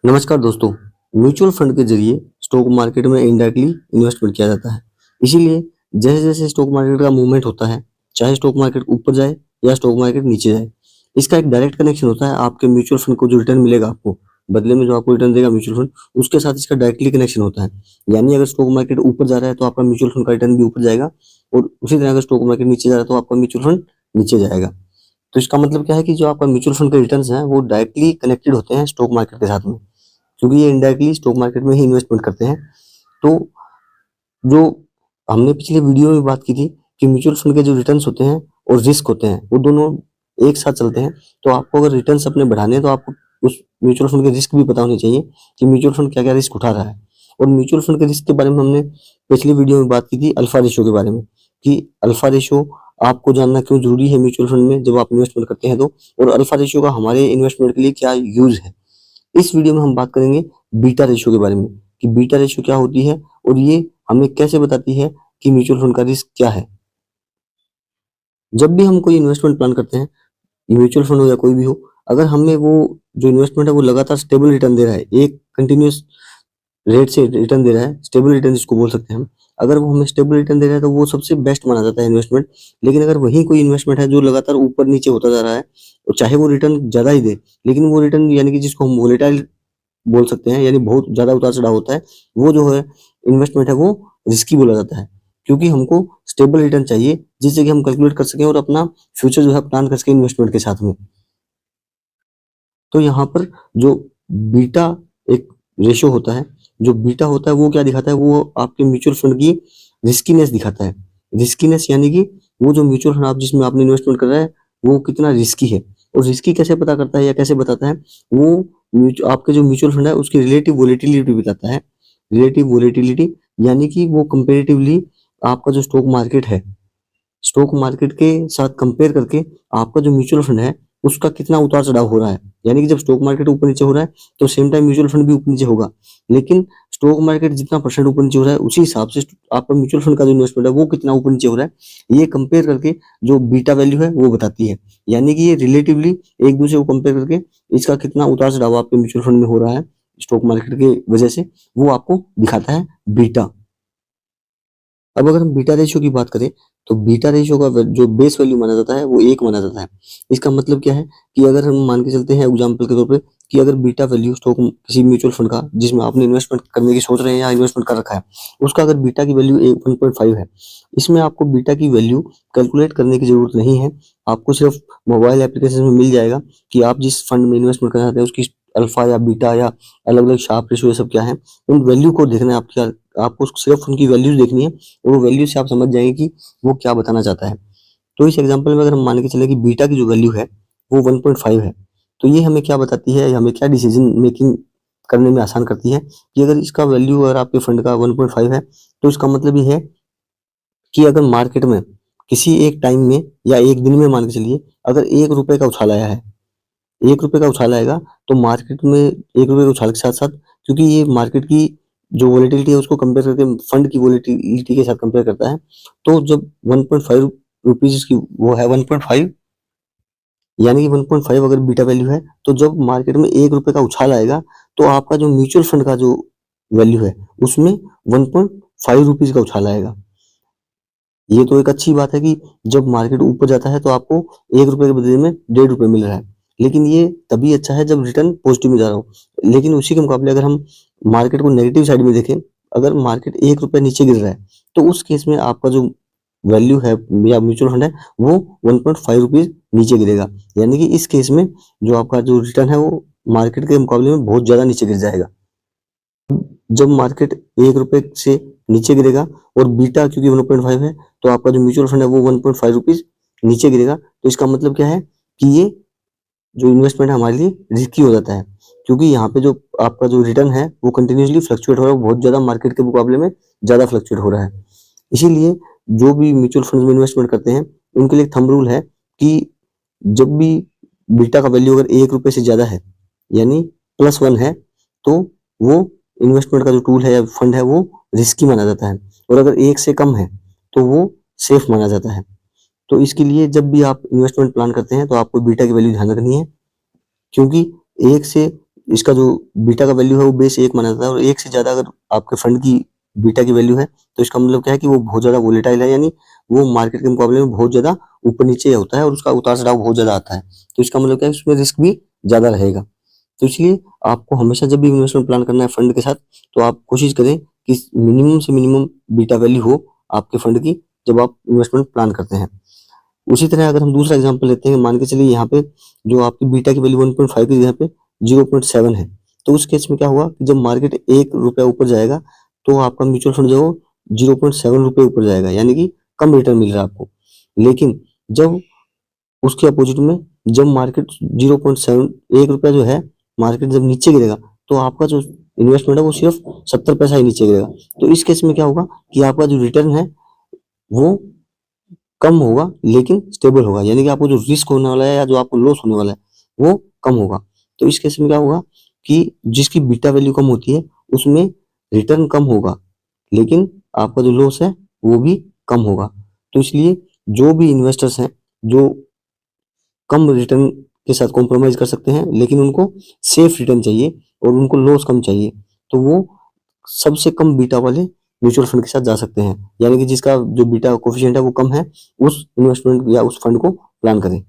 नमस्कार दोस्तों। Mutual fund के जरिए स्टॉक मार्केट में इनडायरेक्टली इन्वेस्टमेंट किया जाता है। इसीलिए जैसे जैसे स्टॉक मार्केट का मूवमेंट होता है, चाहे स्टॉक मार्केट ऊपर जाए या स्टॉक मार्केट नीचे जाए, इसका एक डायरेक्ट कनेक्शन होता है। आपके म्यूचुअल फंड को जो रिटर्न मिलेगा, आपको बदले में जो आपको रिटर्न देगा म्यूचुअल फंड, उसके साथ इसका डायरेक्टली कनेक्शन होता है। यानी अगर स्टॉक मार्केट ऊपर जा रहा है तो आपका म्यूचुअल फंड का रिटर्न भी ऊपर जाएगा, और उसी तरह अगर स्टॉक मार्केट नीचे जा रहा है तो आपका म्यूचुअल फंड नीचे जाएगा। तो इसका मतलब क्या है कि जो आपका म्यूचुअल फंड के रिटर्न्स हैं वो डायरेक्टली कनेक्टेड होते हैं स्टॉक मार्केट के साथ में, क्योंकि ये इनडायरेक्टली स्टॉक मार्केट में ही इन्वेस्टमेंट करते हैं। तो जो हमने पिछले वीडियो में बात की थी कि म्यूचुअल फंड के जो रिटर्न्स होते हैं और रिस्क होते हैं वो दोनों एक साथ चलते हैं। तो आपको अगर रिटर्न्स अपने बढ़ाने हैं तो आपको उस म्यूचुअल फंड के रिस्क भी पता होने चाहिए कि म्यूचुअल फंड क्या क्या रिस्क उठा रहा है। और म्यूचुअल फंड के रिस्क के बारे में हमने पिछली वीडियो में बात की थी अल्फा रेशियो के बारे में, कि अल्फा रेशियो आपको जानना क्यों जरूरी है म्यूचुअल फंड में जब आप इन्वेस्टमेंट करते हैं तो, और अल्फा रेशियो का हमारे इन्वेस्टमेंट के लिए क्या यूज है। इस वीडियो में हम बात करेंगे बीटा रेशियो के बारे में, कि बीटा रेशियो क्या होती है और ये हमें कैसे बताती है कि म्यूचुअल फंड का रिस्क क्या है। जब भी हम कोई इन्वेस्टमेंट प्लान करते हैं, म्यूचुअल फंड हो या कोई भी हो, अगर हमें वो जो इन्वेस्टमेंट है वो लगातार स्टेबल रिटर्न दे रहा है, एक कंटिन्यूअस रेट से रिटर्न दे रहा है, स्टेबल रिटर्न जिसको बोल सकते हैं हम, अगर वो हमें स्टेबल रिटर्न दे रहा है तो वो सबसे बेस्ट माना जाता है इन्वेस्टमेंट। लेकिन अगर वही कोई इन्वेस्टमेंट है जो लगातार ऊपर नीचे होता जा रहा है, और चाहे वो रिटर्न ज्यादा ही दे, लेकिन वो रिटर्न यानी कि जिसको हम वोलेटाइल बोल सकते हैं, यानी बहुत ज्यादा उतार चढ़ाव होता है, वो जो है इन्वेस्टमेंट है वो रिस्की बोला जाता है। क्योंकि हमको स्टेबल रिटर्न चाहिए जिससे कि हम कैलकुलेट कर सकें और अपना फ्यूचर जो है प्लान कर सकें इन्वेस्टमेंट के साथ में। तो यहाँ पर जो बीटा एक रेशियो होता है, जो बीटा होता है वो क्या दिखाता है, वो आपके म्यूचुअल फंड की रिस्कीनेस दिखाता है। रिस्कीनेस यानी कि वो जो म्यूचुअल फंड आप जिसमें आपने इन्वेस्टमेंट कर रहा है वो कितना रिस्की है। और रिस्की कैसे पता करता है या कैसे बताता है, वो आपके जो म्यूचुअल फंड है उसकी रिलेटिव वोलेटिलिटी बताता है। रिलेटिव वोलेटिलिटी यानी कि वो कंपेरेटिवली आपका जो स्टॉक मार्केट है, स्टॉक मार्केट के साथ कंपेयर करके आपका जो म्यूचुअल फंड है उसका कितना उतार चढ़ाव हो रहा है। यानी कि जब स्टॉक मार्केट ऊपर नीचे हो रहा है तो सेम टाइम म्यूचुअल फंड भी ऊपर नीचे होगा, लेकिन स्टॉक मार्केट जितना परसेंट ऊपर नीचे हो रहा है उसी हिसाब से आपका म्यूचुअल फंड का जो इन्वेस्टमेंट है वो कितना ऊपर नीचे हो रहा है, ये कंपेयर करके जो बीटा वैल्यू है वो बताती है। यानी कि ये रिलेटिवली एक दूसरे को कंपेयर करके इसका कितना उतार चढ़ाव आपके म्यूचुअल फंड में हो रहा है स्टॉक मार्केट की वजह से, वो आपको दिखाता है बीटा। अब अगर हम बीटा रेशियो की बात करें तो बीटा रेशियो का जो बेस वैल्यू माना जाता है वो 1 माना जाता है। इसका मतलब क्या है कि अगर हम मान के चलते हैं एग्जांपल के तौर पे कि अगर बीटा वैल्यू स्टॉक किसी म्यूचुअल फंड का जिसमें आपने इन्वेस्टमेंट करने की सोच रहे हैं या इन्वेस्टमेंट कर रखा है, उसका अगर बीटा की वैल्यू 1.5 है, इसमें आपको बीटा की वैल्यू कैलकुलेट करने की जरूरत नहीं है। आपको सिर्फ मोबाइल एप्लीकेशन में मिल जाएगा कि आप जिस फंड में इन्वेस्टमेंट करना चाहते हैं उसकी अल्फा या बीटा या अलग अलग शार्प रेशियो ये सब क्या है, उन वैल्यू को देखना है। आपको सिर्फ उनकी वैल्यूज देखनी है और वो वैल्यू से आप समझ जाएंगे कि वो क्या बताना चाहता है। तो इस एग्जांपल में अगर हम मान के चले कि बीटा की जो वैल्यू है वो 1.5 है, तो ये हमें क्या बताती है, हमें क्या डिसीजन मेकिंग करने में आसान करती है कि अगर इसका वैल्यू अगर आपके फंड का 1.5 है तो इसका मतलब ये है कि अगर मार्केट में किसी एक टाइम में या एक दिन में मान के चलिए अगर 1 रुपए का उछाल आया है, 1 रुपए का उछाल आएगा, तो मार्केट में 1 रुपए के उछाल के साथ साथ, क्योंकि ये मार्केट की जो वोलेटिलिटी है उसको कंपेयर करके फंड की वोलेटिलिटी के साथ कंपेयर करता है, तो जब 1.5 रुपीज की वो है 1.5, यानी कि 1.5 अगर बीटा वैल्यू है, तो जब मार्केट में 1 रुपए का उछाल आएगा तो आपका जो म्यूचुअल फंड का जो वैल्यू है उसमें 1.5 रुपीज का उछाल आएगा। ये तो एक अच्छी बात है कि जब मार्केट ऊपर जाता है तो आपको 1 रुपए के बदले में 1.5 रुपए मिल रहा है, लेकिन ये तभी अच्छा है जब रिटर्न पॉजिटिव में जा रहा हो। लेकिन उसी के मुकाबले अगर हम मार्केट को नेगेटिव साइड में देखें, अगर मार्केट 1 रुपए नीचे गिर रहा है तो उस केस में आपका जो वैल्यू है या म्यूचुअल फंड है वो 1.5 रुपीज नीचे गिरेगा। यानी कि इस केस में जो आपका जो रिटर्न है वो मार्केट के मुकाबले में बहुत ज्यादा नीचे गिर जाएगा। जब मार्केट 1 रुपए से नीचे गिरेगा और बीटा क्योंकि 1.5 है तो आपका जो म्यूचुअल फंड है वो 1.5 रुपीज नीचे गिरेगा। तो इसका मतलब क्या है कि ये जो इन्वेस्टमेंट है हमारे लिए रिस्की हो जाता है, क्योंकि यहाँ पे जो आपका जो रिटर्न है वो कंटिन्यूसली फ्लक्चुएट हो रहा है, बहुत ज्यादा मार्केट के मुकाबले में ज्यादा फ्लक्चुएट हो रहा है। इसीलिए जो भी म्यूचुअल फंड में इन्वेस्टमेंट करते हैं उनके लिए एक थंब रूल है कि जब भी बीटा का वैल्यू अगर 1 रुपए से ज्यादा है यानी +1 है, तो वो इन्वेस्टमेंट का जो टूल है या फंड है वो रिस्की माना जाता है, और अगर 1 से कम है तो वो सेफ माना जाता है। तो इसके लिए जब भी आप इन्वेस्टमेंट प्लान करते हैं तो आपको बीटा की वैल्यू ध्यान रखनी है, क्योंकि 1 से इसका जो बीटा का वैल्यू है वो बेस 1 माना जाता है, और 1 से ज़्यादा अगर आपके फंड की बीटा की वैल्यू है तो इसका मतलब क्या है कि वो बहुत ज़्यादा वोलेटाइल है, यानी वो मार्केट के मुकाबले में बहुत ज़्यादा ऊपर नीचे होता है और उसका उतार चढ़ाव बहुत ज़्यादा आता है। तो इसका मतलब क्या है, उसमें रिस्क भी ज़्यादा रहेगा। तो इसलिए आपको हमेशा जब भी इन्वेस्टमेंट प्लान करना है फंड के साथ, तो आप कोशिश करें कि मिनिमम से मिनिमम बीटा वैल्यू हो आपके फंड की, जब आप इन्वेस्टमेंट प्लान करते हैं। उसी तरह अगर हम दूसरा एग्जांपल लेते हैं, मान के चलिए यहाँ पे जो आपकी बीटा की वैल्यू 1.5 की जगह पे 0.7 है, तो उस केस में क्या होगा कि जब मार्केट 1 रुपया ऊपर जाएगा तो आपका म्यूचुअल फंड जो है वो 0.7 रुपये ऊपर जाएगा, यानी कि कम रिटर्न मिल रहा है आपको। लेकिन जब उसके अपोजिट में जब मार्केट 0.7 1 रुपया जो है, मार्केट जब नीचे गिरेगा तो आपका जो इन्वेस्टमेंट है वो सिर्फ 70 पैसा ही नीचे गिरेगा। तो इस केस में क्या होगा कि आपका जो रिटर्न है वो कम होगा लेकिन स्टेबल होगा, यानी कि आपको जो रिस्क होने वाला है या जो आपको लॉस होने वाला है वो कम होगा। तो इस केस में क्या होगा कि जिसकी बीटा वैल्यू कम होती है उसमें रिटर्न कम होगा, लेकिन आपका जो लॉस है वो भी कम होगा। तो इसलिए जो भी इन्वेस्टर्स हैं जो कम रिटर्न के साथ कॉम्प्रोमाइज कर सकते हैं, लेकिन उनको सेफ रिटर्न चाहिए और उनको लॉस कम चाहिए, तो वो सबसे कम बीटा वाले म्यूचुअल फंड के साथ जा सकते हैं, यानी कि जिसका जो बीटा कोफिशिएंट है वो कम है, उस इन्वेस्टमेंट या उस फंड को प्लान करें।